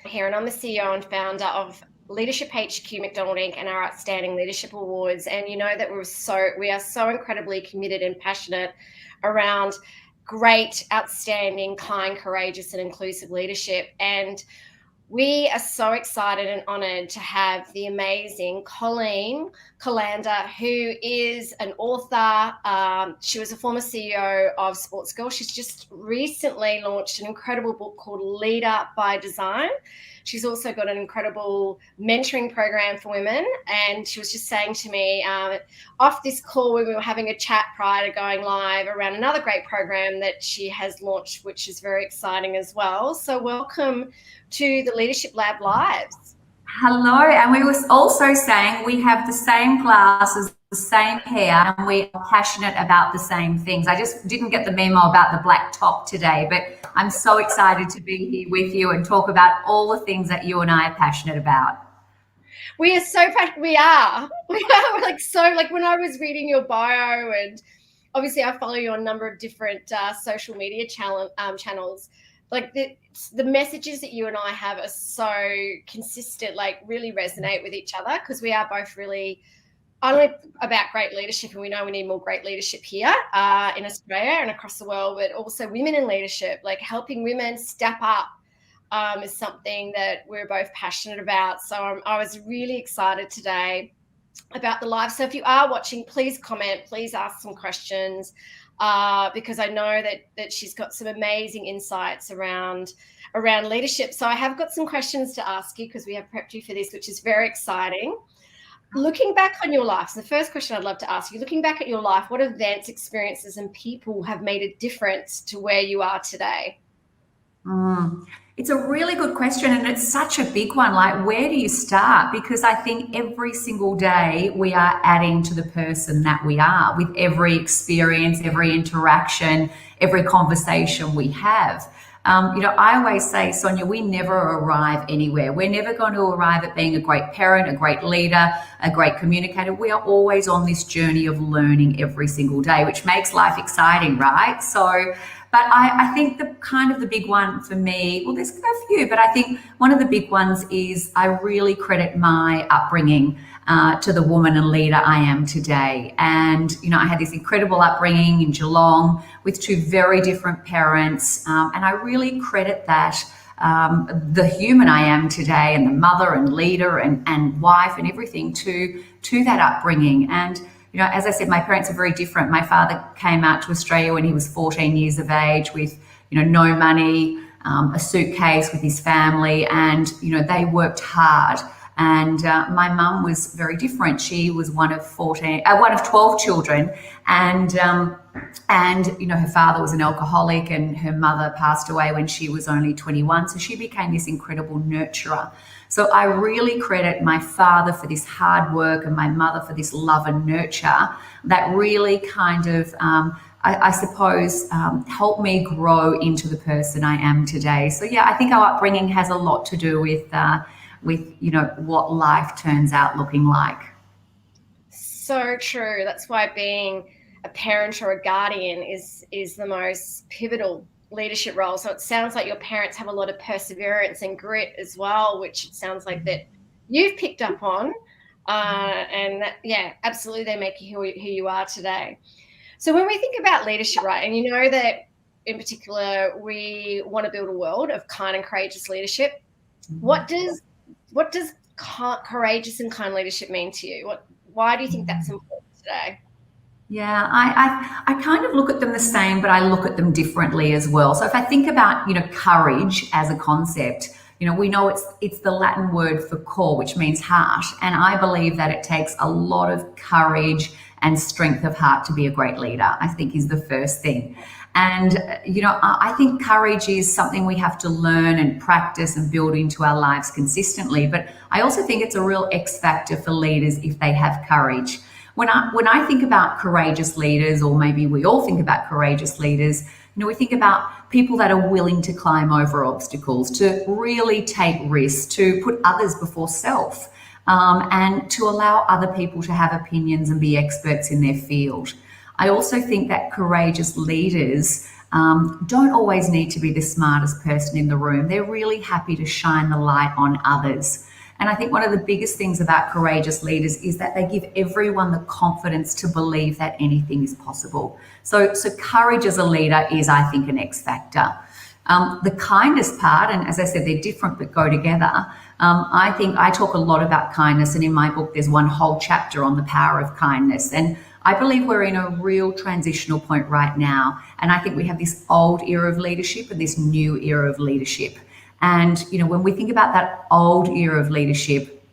here, and I'm the CEO and founder of Leadership HQ McDonald Inc. and our Outstanding Leadership Awards. And you know that we are so incredibly committed and passionate around great, outstanding, kind, courageous, and inclusive leadership. And we are so excited and honoured to have the amazing Colleen Callander, who is an author. She was a former CEO of Sportsgirl. She's just recently launched an incredible book called Leader by Design. She's also got an incredible mentoring program for women. And she was just saying to me off this call when we were having a chat prior to going live around another great program that she has launched, which is very exciting as well. So welcome to the Leadership Lab Lives. Hello, and we were also saying we have the same glasses, the same hair, and we are passionate about the same things. I just didn't get the memo about the black top today, but I'm so excited to be here with you and talk about all the things that you and I are passionate about. We are so passionate. We are like when I was reading your bio, and obviously I follow you on a number of different social media channels. Like the messages that you and I have are so consistent, like really resonate with each other, because we are both really only about great leadership, and we know we need more great leadership here in Australia and across the world, but also women in leadership, like helping women step up is something that we're both passionate about. So I was really excited today about the live. So if you are watching, please comment, please ask some questions. Because I know that she's got some amazing insights around leadership. So I have got some questions to ask you because we have prepped you for this, which is very exciting. Looking back on your life, so the first question I'd love to ask you, looking back at your life, what events, experiences, and people have made a difference to where you are today? It's a really good question, and it's such a big one. Like, where do you start? Because I think every single day we are adding to the person that we are with every experience, every interaction, every conversation we have. I always say, Sonia, we never arrive anywhere. We're never going to arrive at being a great parent, a great leader, a great communicator. We are always on this journey of learning every single day, which makes life exciting, right? So, but I think the big one for me, well, there's a few, but I think one of the big ones is I really credit my upbringing to the woman and leader I am today. And, I had this incredible upbringing in Geelong with two very different parents. And I really credit that, the human I am today and the mother and leader and wife and everything to that upbringing. And as I said, my parents are very different. My father came out to Australia when he was 14 years of age with, no money, a suitcase with his family, and, they worked hard. And my mum was very different. She was one of 12 children, and her father was an alcoholic, and her mother passed away when she was only 21. So she became this incredible nurturer. So I really credit my father for this hard work and my mother for this love and nurture that really kind of, I suppose, helped me grow into the person I am today. So yeah, I think our upbringing has a lot to do with what life turns out looking like. So true. That's why being a parent or a guardian is the most pivotal leadership role. So it sounds like your parents have a lot of perseverance and grit as well, which it sounds like that you've picked up on. And that, yeah, absolutely, they make you who you are today. So when we think about leadership, right, and you know that in particular we want to build a world of kind and courageous leadership. What does courageous and kind leadership mean to you? Why do you think that's important today? Yeah, I kind of look at them the same, but I look at them differently as well. So if I think about, courage as a concept, we know it's the Latin word for cor, which means heart. And I believe that it takes a lot of courage and strength of heart to be a great leader, I think is the first thing. And, I think courage is something we have to learn and practice and build into our lives consistently. But I also think it's a real X factor for leaders if they have courage. When I think about courageous leaders, or maybe we all think about courageous leaders, we think about people that are willing to climb over obstacles, to really take risks, to put others before self, and to allow other people to have opinions and be experts in their field. I also think that courageous leaders don't always need to be the smartest person in the room. They're really happy to shine the light on others. And I think one of the biggest things about courageous leaders is that they give everyone the confidence to believe that anything is possible. So courage as a leader is, I think, an X factor. The kindness part, and as I said, they're different but go together. I think I talk a lot about kindness, and in my book, there's one whole chapter on the power of kindness. And I believe we're in a real transitional point right now. And I think we have this old era of leadership and this new era of leadership. And, when we think about that old era of leadership,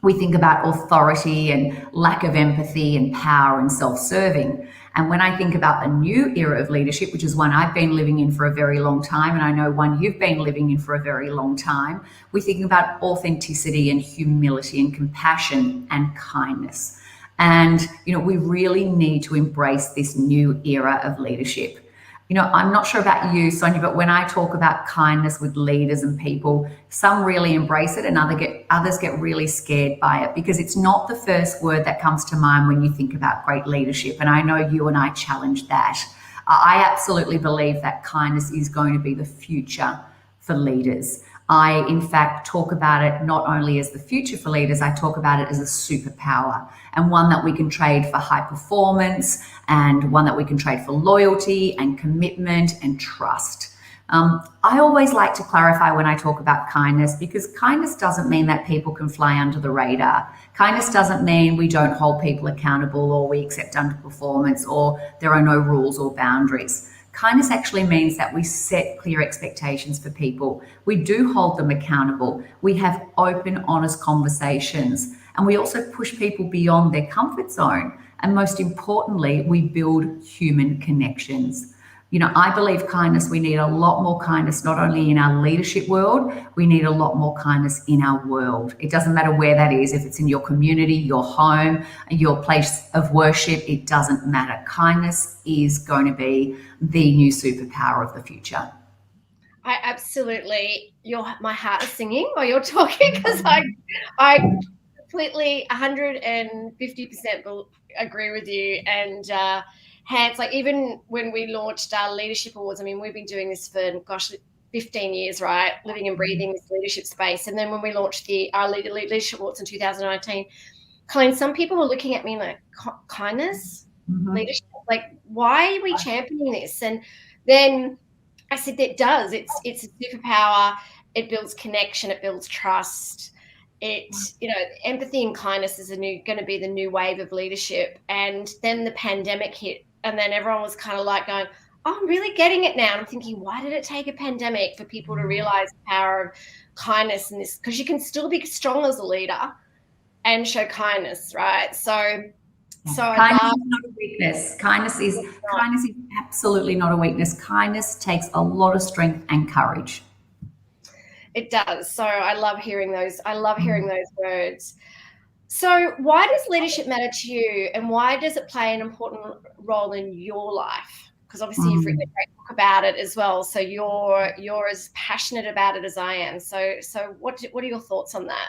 we think about authority and lack of empathy and power and self-serving. And when I think about the new era of leadership, which is one I've been living in for a very long time, and I know one you've been living in for a very long time, we think about authenticity and humility and compassion and kindness. And, we really need to embrace this new era of leadership. I'm not sure about you, Sonia, but when I talk about kindness with leaders and people, some really embrace it and others get really scared by it, because it's not the first word that comes to mind when you think about great leadership. And I know you and I challenge that. I absolutely believe that kindness is going to be the future for leaders. I, in fact, talk about it not only as the future for leaders, I talk about it as a superpower, and one that we can trade for high performance, and one that we can trade for loyalty and commitment and trust. I always like to clarify when I talk about kindness, because kindness doesn't mean that people can fly under the radar. Kindness doesn't mean we don't hold people accountable, or we accept underperformance, or there are no rules or boundaries. Kindness actually means that we set clear expectations for people. We do hold them accountable. We have open, honest conversations. And we also push people beyond their comfort zone. And most importantly, we build human connections. I believe kindness, we need a lot more kindness, not only in our leadership world, we need a lot more kindness in our world. It doesn't matter where that is, if it's in your community, your home, your place of worship, it doesn't matter. Kindness is going to be the new superpower of the future. I absolutely, my heart is singing while you're talking, because I completely 150% agree with you. And hence, like, even when we launched our leadership awards, I mean, we've been doing this for 15 years, right? Living and breathing this leadership space. And then when we launched our leadership awards in 2019, Colleen, some people were looking at me like, kindness, leadership, like, why are we championing this? And then I said, it does. It's a superpower. It builds connection. It builds trust. Empathy and kindness is going to be the new wave of leadership. And then the pandemic hit, and then everyone was kind of like going, oh, I'm really getting it now. And I'm thinking, why did it take a pandemic for people to realize the power of kindness in this? Because you can still be strong as a leader and show kindness, right? So kindness is not a weakness. Kindness is absolutely not a weakness. Kindness takes a lot of strength and courage. It does. So I love hearing those. I love hearing those words. So why does leadership matter to you, and why does it play an important role in your life? Because obviously you've written a great book about it as well. So you're as passionate about it as I am. So what are your thoughts on that?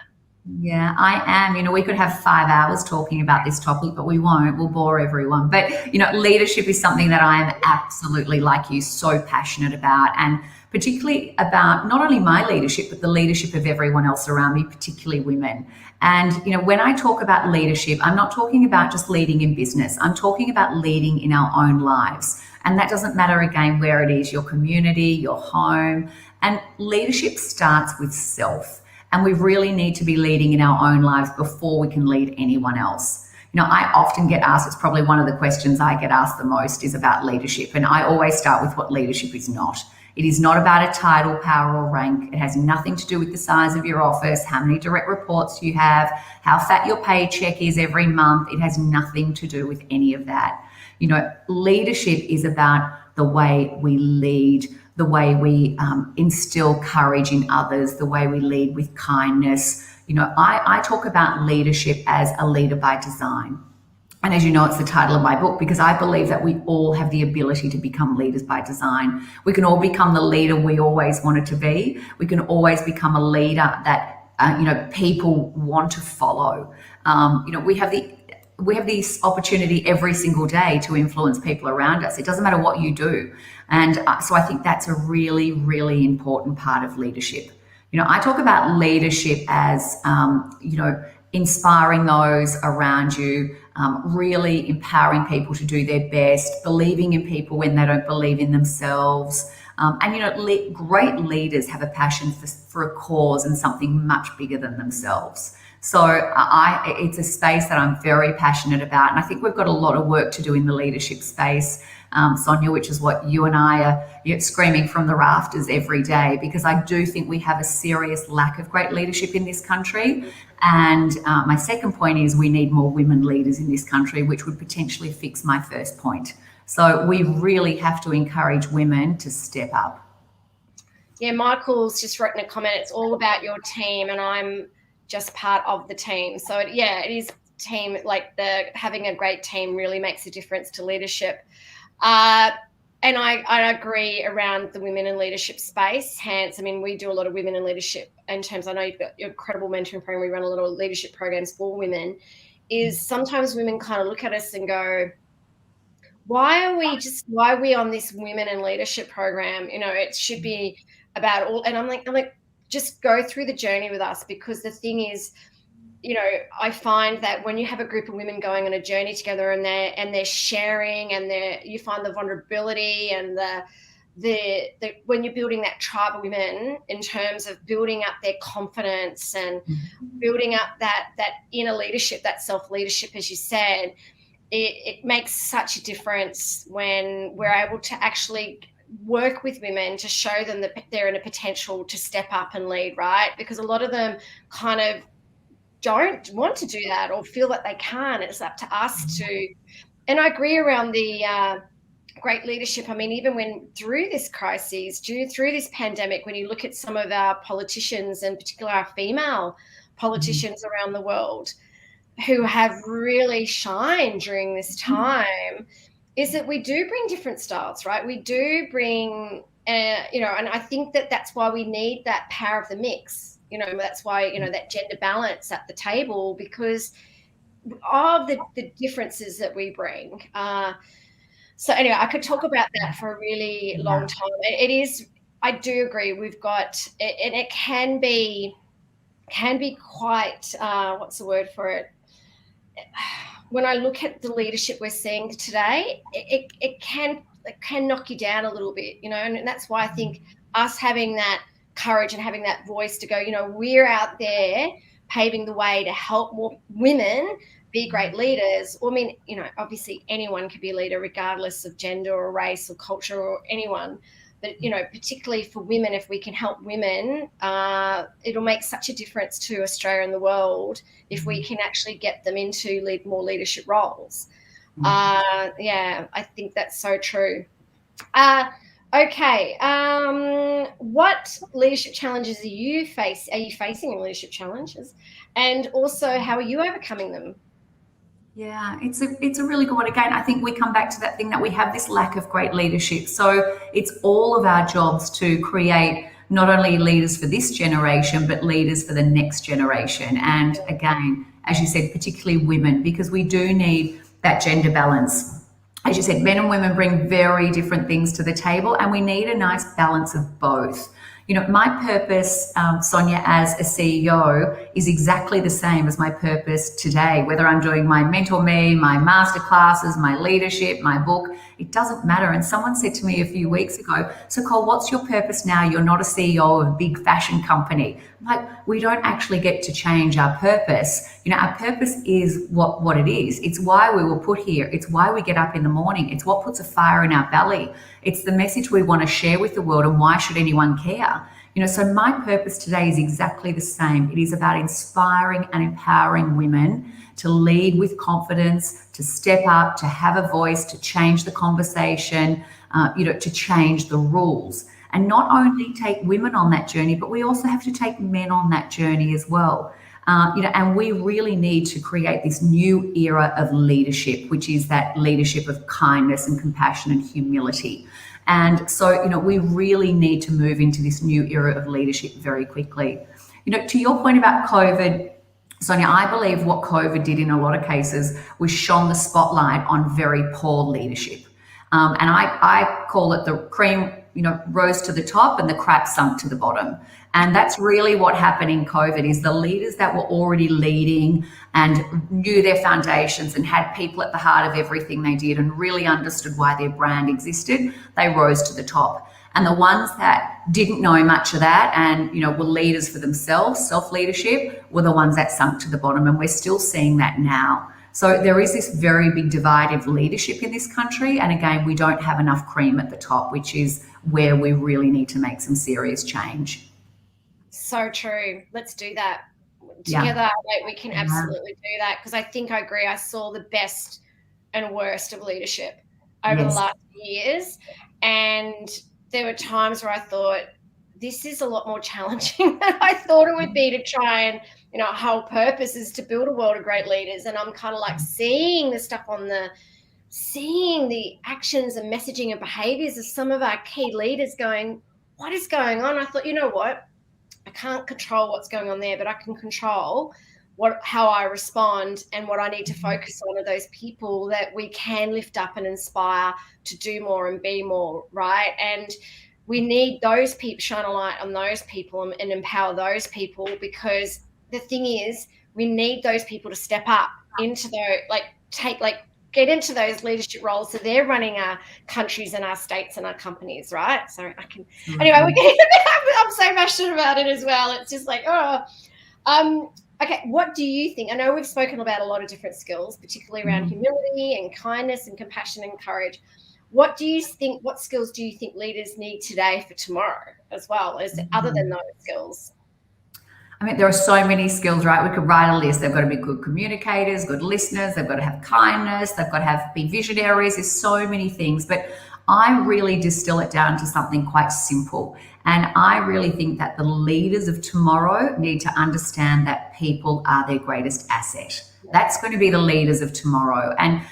Yeah, I am. We could have 5 hours talking about this topic, but we won't. We'll bore everyone. But, leadership is something that I am absolutely, like you, so passionate about, and particularly about not only my leadership, but the leadership of everyone else around me, particularly women. And, when I talk about leadership, I'm not talking about just leading in business. I'm talking about leading in our own lives. And that doesn't matter, again, where it is, your community, your home. And leadership starts with self. And we really need to be leading in our own lives before we can lead anyone else. I often get asked, it's probably one of the questions I get asked the most is about leadership. And I always start with what leadership is not. It is not about a title, power, or rank. It has nothing to do with the size of your office, how many direct reports you have, how fat your paycheck is every month. It has nothing to do with any of that. Leadership is about the way we lead, the way we instill courage in others, the way we lead with kindness. I talk about leadership as a leader by design. And as you know, it's the title of my book, because I believe that we all have the ability to become leaders by design. We can all become the leader we always wanted to be. We can always become a leader that, people want to follow. We have the we have this opportunity every single day to influence people around us. It doesn't matter what you do. And so I think that's a really, really important part of leadership. I talk about leadership as, inspiring those around you, really empowering people to do their best, believing in people when they don't believe in themselves. Great leaders have a passion for a cause and something much bigger than themselves. So it's a space that I'm very passionate about. And I think we've got a lot of work to do in the leadership space, Sonia, which is what you and I are screaming from the rafters every day, because I do think we have a serious lack of great leadership in this country. And my second point is we need more women leaders in this country, which would potentially fix my first point. So we really have to encourage women to step up. Yeah, Michael's just written a comment. It's all about your team, and I'm just part of the team. So it is team, like having a great team really makes a difference to leadership. And I agree around the women in leadership space. Hence, I mean, we do a lot of women in leadership in terms, I know you've got your incredible mentoring program. We run a lot of leadership programs for women. Is sometimes women kind of look at us and go, why are we on this women in leadership program? It should be about all. And I'm like, just go through the journey with us, because the thing is, I find that when you have a group of women going on a journey together and they're sharing, and you find the vulnerability and the when you're building that tribe of women in terms of building up their confidence and building up that inner leadership, that self-leadership, as you said, it makes such a difference when we're able to actually work with women to show them that they're in a potential to step up and lead, right? Because a lot of them kind of don't want to do that or feel that they can't. It's up to us to, and I agree around the great leadership. I mean, even when through this crisis, through this pandemic, when you look at some of our politicians, and particularly our female politicians around the world who have really shined during this time, is that we do bring different styles, right? We do bring, and I think that's why we need that power of the mix. That's why, that gender balance at the table, because of the differences that we bring. So anyway, I could talk about that for a really long time. It is, I do agree, we've got, and it can be quite, what's the word for it? When I look at the leadership we're seeing today, it can knock you down a little bit, and that's why I think us having that courage and having that voice to go, we're out there paving the way to help more women be great leaders. I mean, obviously anyone can be a leader regardless of gender or race or culture or anyone. But, particularly for women, if we can help women, it'll make such a difference to Australia and the world if we can actually get them into more leadership roles. I think that's so true. Okay. What leadership challenges are you facing in leadership challenges? And also, how are you overcoming them? Yeah, it's a really good one. Again, I think we come back to that thing that we have this lack of great leadership. So it's all of our jobs to create not only leaders for this generation, but leaders for the next generation. And again, as you said, particularly women, because we do need that gender balance. As you said, men and women bring very different things to the table, and we need a nice balance of both. My purpose, Sonia, as a CEO is exactly the same as my purpose today, whether I'm doing my Mentor Me, my masterclasses, my leadership, my book, it doesn't matter. And someone said to me a few weeks ago, so Cole, what's your purpose now? You're not a CEO of a big fashion company. I'm like, we don't actually get to change our purpose. Our purpose is what it is. It's why we were put here. It's why we get up in the morning. It's what puts a fire in our belly. It's the message we want to share with the world, and why should anyone care? So my purpose today is exactly the same. It is about inspiring and empowering women to lead with confidence, to step up, to have a voice, to change the conversation, to change the rules. And not only take women on that journey, but we also have to take men on that journey as well. And we really need to create this new era of leadership, which is that leadership of kindness and compassion and humility. And so, we really need to move into this new era of leadership very quickly. To your point about COVID, Sonia, I believe what COVID did in a lot of cases was shone the spotlight on very poor leadership. And I call it the cream, rose to the top and the crap sunk to the bottom. And that's really what happened in COVID is the leaders that were already leading and knew their foundations and had people at the heart of everything they did and really understood why their brand existed, they rose to the top. And the ones that didn't know much of that and, were leaders for themselves, self-leadership, were the ones that sunk to the bottom. And we're still seeing that now. So there is this very big divide of leadership in this country. And again, we don't have enough cream at the top, which is where we really need to make some serious change. So true. Let's do that together. Like, we can absolutely do that, because I think I agree. I saw the best and worst of leadership over the last years. And there were times where I thought, this is a lot more challenging than I thought it would be to try and, our whole purpose is to build a world of great leaders. And I'm kind of like seeing the stuff seeing the actions and messaging and behaviors of some of our key leaders going, what is going on? I thought, you know what? I can't control what's going on there, but I can control how I respond, and what I need to focus on are those people that we can lift up and inspire to do more and be more, right? And we need those people, shine a light on those people and empower those people, because the thing is, we need those people to step up into get into those leadership roles, so they're running our countries and our states and our companies, right? So I can, anyway, I'm so passionate about it as well. It's just like, okay, what do you think? I know we've spoken about a lot of different skills, particularly around humility and kindness and compassion and courage. What skills do you think leaders need today for tomorrow as well, as other than those skills? I mean, there are so many skills, right? We could write a list. They've got to be good communicators, good listeners. They've got to have kindness. They've got to be visionaries. There's so many things, but I really distill it down to something quite simple. And I really think that the leaders of tomorrow need to understand that people are their greatest asset. That's going to be the leaders of tomorrow. And,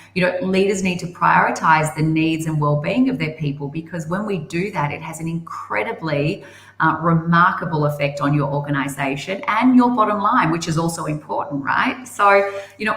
leaders need to prioritize the needs and well-being of their people, because when we do that, it has an incredibly remarkable effect on your organization and your bottom line, which is also important, right? So,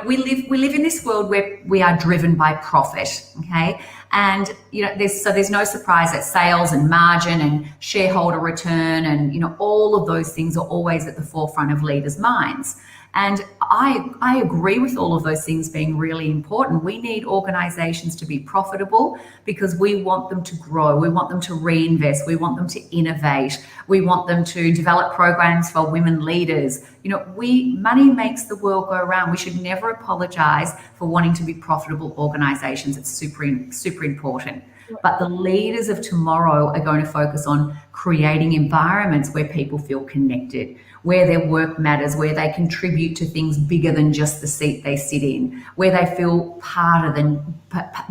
we live in this world where we are driven by profit, okay? And, there's no surprise that sales and margin and shareholder return and, all of those things are always at the forefront of leaders' minds. And I agree with all of those things being really important. We need organizations to be profitable because we want them to grow. We want them to reinvest. We want them to innovate. We want them to develop programs for women leaders. Money makes the world go round. We should never apologize for wanting to be profitable organizations. It's super important. But the leaders of tomorrow are going to focus on creating environments where people feel connected, where their work matters, where they contribute to things bigger than just the seat they sit in, where they feel part of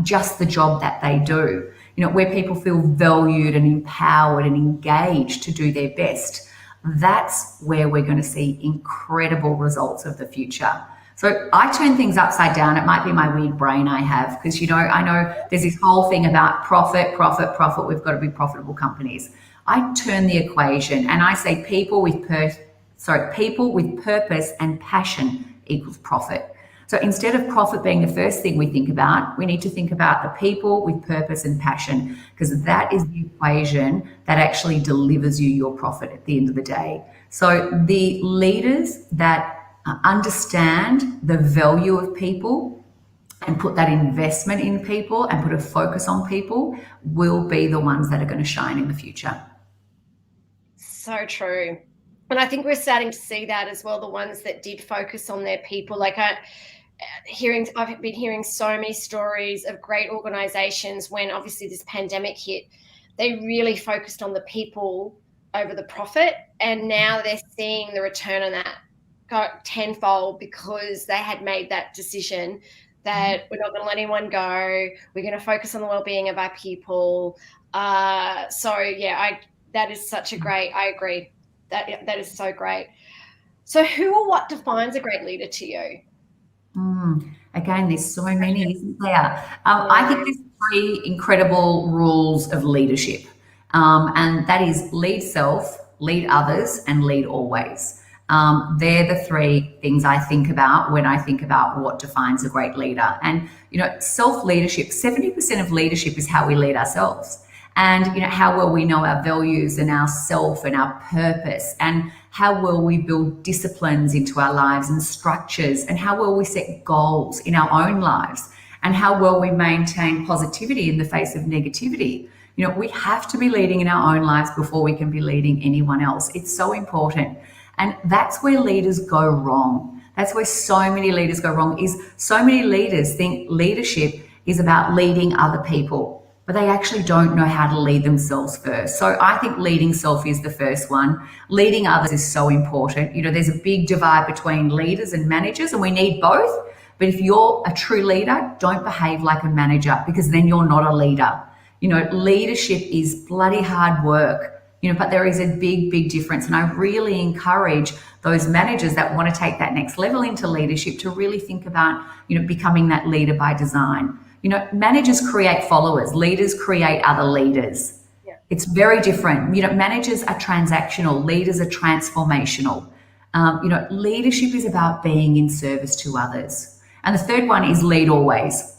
just the job that they do, where people feel valued and empowered and engaged to do their best. That's where we're going to see incredible results of the future. So I turn things upside down. It might be my weird brain I have, because, I know there's this whole thing about profit. We've got to be profitable companies. I turn the equation and I say people with purpose and passion equals profit. So instead of profit being the first thing we think about, we need to think about the people with purpose and passion, because that is the equation that actually delivers you your profit at the end of the day. So the leaders that understand the value of people and put that investment in people and put a focus on people will be the ones that are going to shine in the future. So true. And I think we're starting to see that as well, the ones that did focus on their people. Like I've been hearing so many stories of great organizations when obviously this pandemic hit, they really focused on the people over the profit. And now they're seeing the return on that go tenfold, because they had made that decision that we're not going to let anyone go. We're going to focus on the well-being of our people. That is such a great, I agree. That is so great. So who or what defines a great leader to you? Again, there's so many, isn't there? I think there's 3 incredible rules of leadership. And that is lead self, lead others, and lead always. They're the three things I think about when I think about what defines a great leader. And, self-leadership, 70% of leadership is how we lead ourselves. And, how well we know our values and our self and our purpose, and how well we build disciplines into our lives and structures, and how well we set goals in our own lives, and how well we maintain positivity in the face of negativity. We have to be leading in our own lives before we can be leading anyone else. It's so important. And that's where leaders go wrong. That's where so many leaders go wrong, is so many leaders think leadership is about leading other people, but they actually don't know how to lead themselves first. So I think leading self is the first one. Leading others is so important. There's a big divide between leaders and managers, and we need both. But if you're a true leader, don't behave like a manager, because then you're not a leader. Leadership is bloody hard work. But there is a big, big difference. And I really encourage those managers that want to take that next level into leadership to really think about, becoming that leader by design. Managers create followers, leaders create other leaders. Yeah. It's very different. Managers are transactional, leaders are transformational. Leadership is about being in service to others. And the third one is lead always.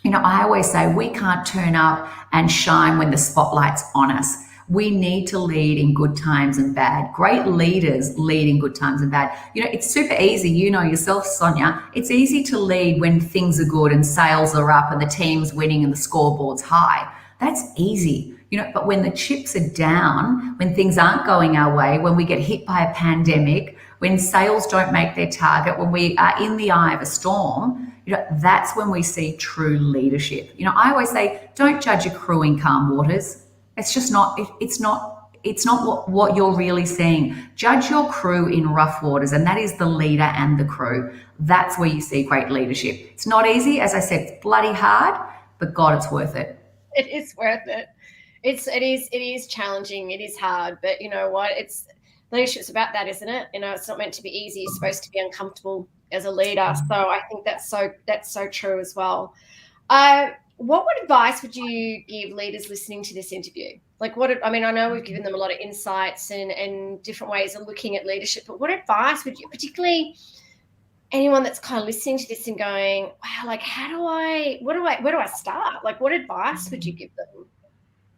I always say we can't turn up and shine when the spotlight's on us. We need to lead in good times and bad. Great leaders lead in good times and bad. It's super easy. Yourself, Sonia, it's easy to lead when things are good and sales are up and the team's winning and the scoreboard's high. That's easy. But when the chips are down, when things aren't going our way, when we get hit by a pandemic, when sales don't make their target, when we are in the eye of a storm, that's when we see true leadership. I always say, don't judge a crew in calm waters. It's just not, it's not what you're really seeing. Judge your crew in rough waters, and that is the leader and the crew. That's where you see great leadership. It's not easy. As I said, it's bloody hard, but God, it's worth it. It is worth it. It is challenging. It is hard, but you know what? Leadership's about that, isn't it? It's not meant to be easy. You're supposed to be uncomfortable as a leader. So I think that's so true as well. What advice would you give leaders listening to this interview? I know we've given them a lot of insights and different ways of looking at leadership, but what advice would you, particularly anyone that's kind of listening to this and going, wow, where do I start? What advice would you give them?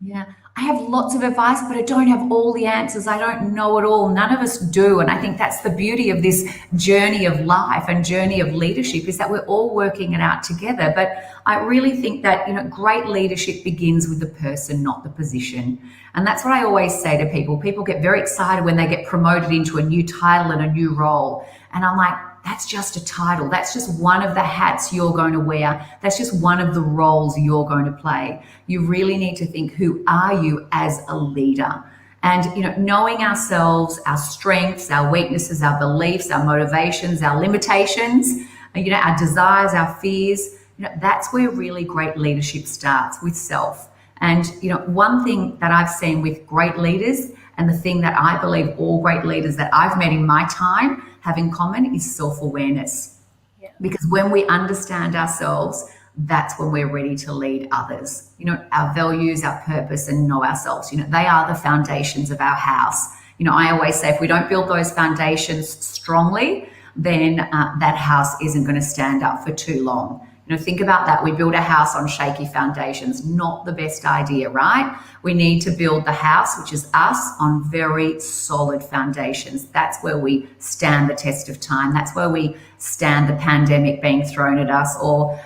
Yeah, I have lots of advice, but I don't have all the answers. I don't know it all. None of us do. And I think that's the beauty of this journey of life and journey of leadership, is that we're all working it out together. But I really think that, great leadership begins with the person, not the position. And that's what I always say to people. People get very excited when they get promoted into a new title and a new role. And I'm like, that's just a title. That's just one of the hats you're going to wear. That's just one of the roles you're going to play. You really need to think, who are you as a leader? And, knowing ourselves, our strengths, our weaknesses, our beliefs, our motivations, our limitations, our desires, our fears, that's where really great leadership starts, with self. And, one thing that I've seen with great leaders, and the thing that I believe all great leaders that I've met in my time have in common, is self-awareness. Yeah. Because when we understand ourselves, that's when we're ready to lead others. Our values, our purpose, and know ourselves, they are the foundations of our house. I always say, if we don't build those foundations strongly, then that house isn't going to stand up for too long. Think about that. We build a house on shaky foundations. Not the best idea, right? We need to build the house, which is us, on very solid foundations. That's where we stand the test of time. That's where we stand the pandemic being thrown at us, or,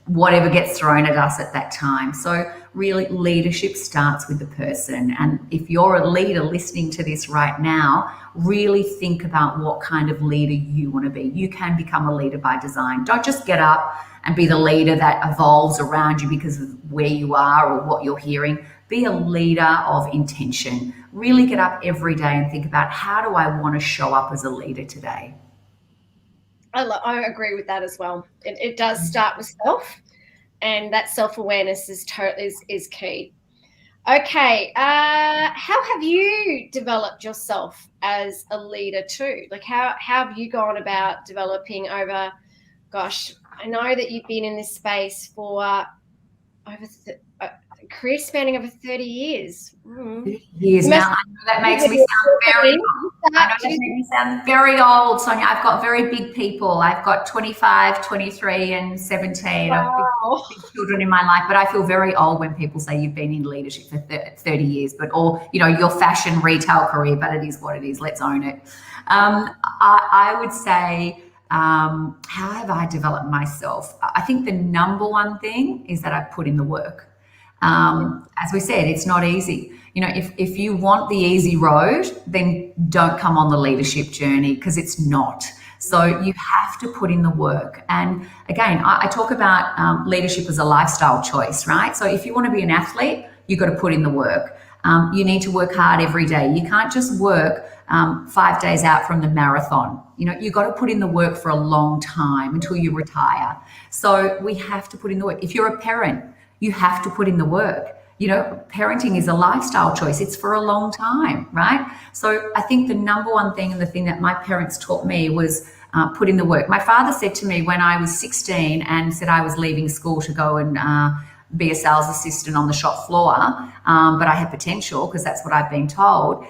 whatever gets thrown at us at that time. So really, leadership starts with the person. And if you're a leader listening to this right now, really think about what kind of leader you want to be. You can become a leader by design. Don't just get up and be the leader that evolves around you because of where you are or what you're hearing. Be a leader of intention. Really get up every day and think about, how do I want to show up as a leader today? I agree with that as well. It does start with self, and that self-awareness is key. Okay, how have you developed yourself as a leader too? How have you gone about developing over, gosh, I know that you've been in this space for over career spanning over 30 years. 30 years now. I know that makes me sound very old, Sonia. I've got very big people. I've got 25, 23 and 17. I've got big children in my life, but I feel very old when people say you've been in leadership for 30 years, or your fashion retail career, but it is what it is. Let's own it. I would say, how have I developed myself? I think the number one thing is that I've put in the work. As we said, it's not easy. If you want the easy road, then don't come on the leadership journey, because it's not. So you have to put in the work. And again, I talk about leadership as a lifestyle choice, right? So if you want to be an athlete, you've got to put in the work. You need to work hard every day. You can't just work 5 days out from the marathon. You've got to put in the work for a long time until you retire. So we have to put in the work. If you're a parent, you have to put in the work. Parenting is a lifestyle choice. It's for a long time, right? So I think the number one thing, and the thing that my parents taught me, was put in the work. My father said to me when I was 16 and said I was leaving school to go and be a sales assistant on the shop floor, but I had potential, because that's what I've been told.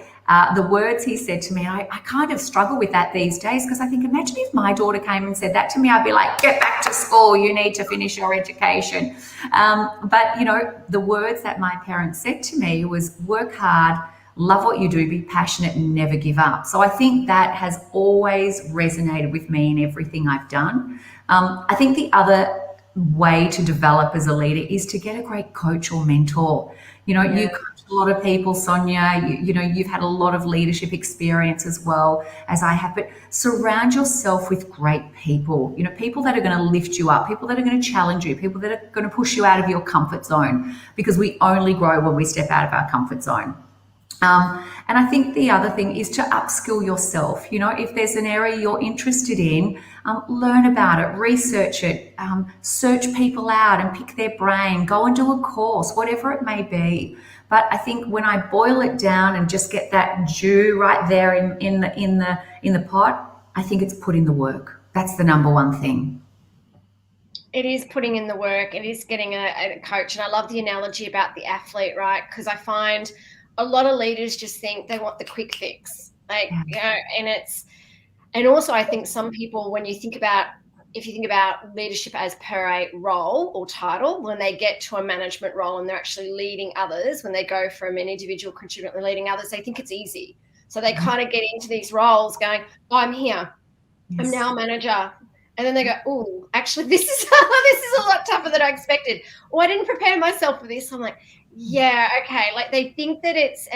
The words he said to me, I kind of struggle with that these days, because I think, imagine if my daughter came and said that to me, I'd be like, get back to school, you need to finish your education. But the words that my parents said to me was, work hard, love what you do, be passionate, and never give up. So I think that has always resonated with me in everything I've done. I think the other way to develop as a leader is to get a great coach or mentor. You coach a lot of people, Sonia. You've had a lot of leadership experience as well as I have, but surround yourself with great people. People that are going to lift you up, people that are going to challenge you, people that are going to push you out of your comfort zone, because we only grow when we step out of our comfort zone. And I think the other thing is to upskill yourself. If there's an area you're interested in, learn about it, research it, search people out and pick their brain, go and do a course, whatever it may be. But I think when I boil it down and just get that dew right there in the pot, I think it's put in the work. That's the number one thing. It is putting in the work. It is getting a coach. And I love the analogy about the athlete, right? Because I find a lot of leaders just think they want the quick fix, and also I think some people, if you think about leadership as per a role or title, when they get to a management role and they're actually leading others, when they go from an individual contributor leading others, they think it's easy. So they kind of get into these roles going, oh, I'm here. Yes. I'm now a manager. And then they go, oh, actually, this is a lot tougher than I expected. Oh, I didn't prepare myself for this. I'm like, yeah, okay. Like, they think that it's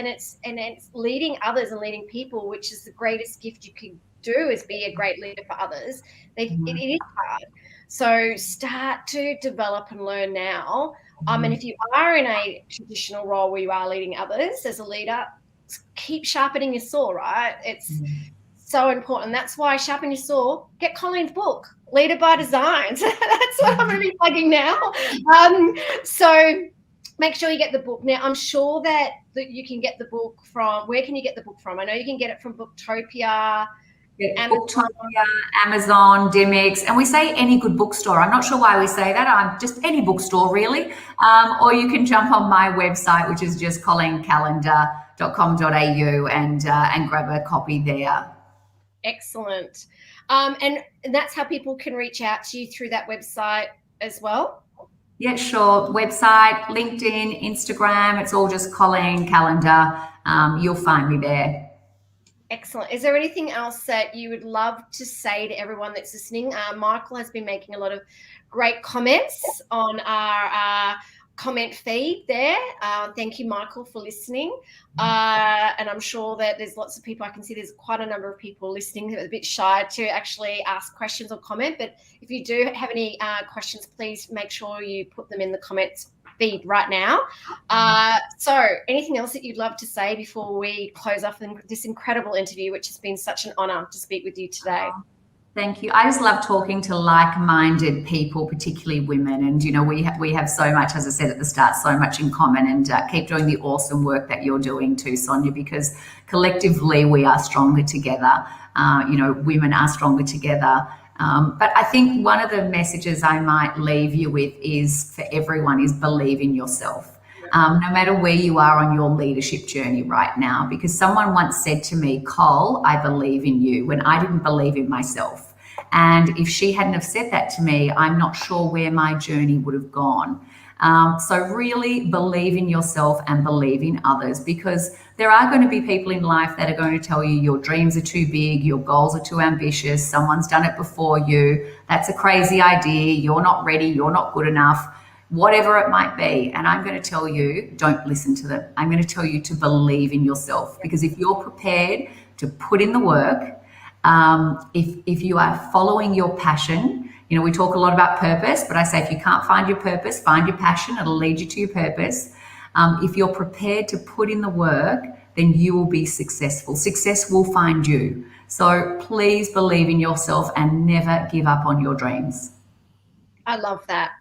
leading others and leading people, which is the greatest gift you can do, is be a great leader for others. It is hard. So start to develop and learn now. And if you are in a traditional role where you are leading others as a leader, keep sharpening your saw, right? It's so important. That's why sharpen your saw. Get Colleen's book, Leader by Design. So that's what I'm going to be plugging now. So make sure you get the book. Now, I'm sure that you can get the book from, where can you get the book from? I know you can get it from Booktopia, Amazon, Dymix, and we say any good bookstore. I'm not sure why we say that. I'm just any bookstore, really. Or you can jump on my website, which is just colleencallander.com.au, and grab a copy there. Excellent. And that's how people can reach out to you, through that website as well? Yeah, sure. Website, LinkedIn, Instagram, it's all just Colleen Callander. You'll find me there. Excellent. Is there anything else that you would love to say to everyone that's listening? Michael has been making a lot of great comments on our comment feed there. Thank you, Michael, for listening. And I'm sure that there's lots of people. I can see there's quite a number of people listening who are a bit shy to actually ask questions or comment. But if you do have any questions, please make sure you put them in the comments feed right now. So anything else that you'd love to say before we close off this incredible interview, which has been such an honor to speak with you today? Thank you. I just love talking to like-minded people, particularly women. And, we have so much, as I said at the start, so much in common, and keep doing the awesome work that you're doing too, Sonia, because collectively we are stronger together. Women are stronger together. But I think one of the messages I might leave you with is, for everyone, is believe in yourself. no matter where you are on your leadership journey right now, because someone once said to me, Cole, I believe in you, when I didn't believe in myself. And if she hadn't have said that to me, I'm not sure where my journey would have gone. So really believe in yourself and believe in others, because there are going to be people in life that are going to tell you your dreams are too big, your goals are too ambitious, someone's done it before you, that's a crazy idea, you're not ready, you're not good enough, whatever it might be. And I'm going to tell you, don't listen to them. I'm going to tell you to believe in yourself, because if you're prepared to put in the work, if you are following your passion, you know, we talk a lot about purpose, but I say if you can't find your purpose, find your passion. It'll lead you to your purpose. If you're prepared to put in the work, then you will be successful. Success will find you. So please believe in yourself and never give up on your dreams. I love that.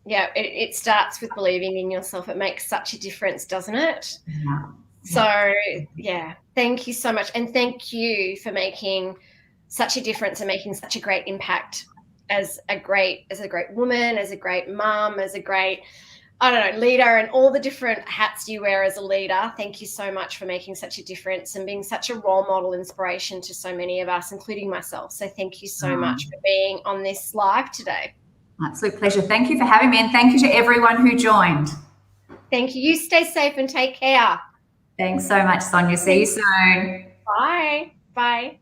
Yeah, it starts with believing in yourself. It makes such a difference, doesn't it? Yeah. So, yeah, thank you so much. And thank you for making such a difference and making such a great impact as a great woman, as a great mum, as a great, I don't know, leader, and all the different hats you wear as a leader. Thank you so much for making such a difference and being such a role model inspiration to so many of us, including myself. So thank you so much for being on this live today. Absolute pleasure. Thank you for having me, and thank you to everyone who joined. Thank you. You stay safe and take care. Thanks so much, Sonia. See you soon. Bye. Bye.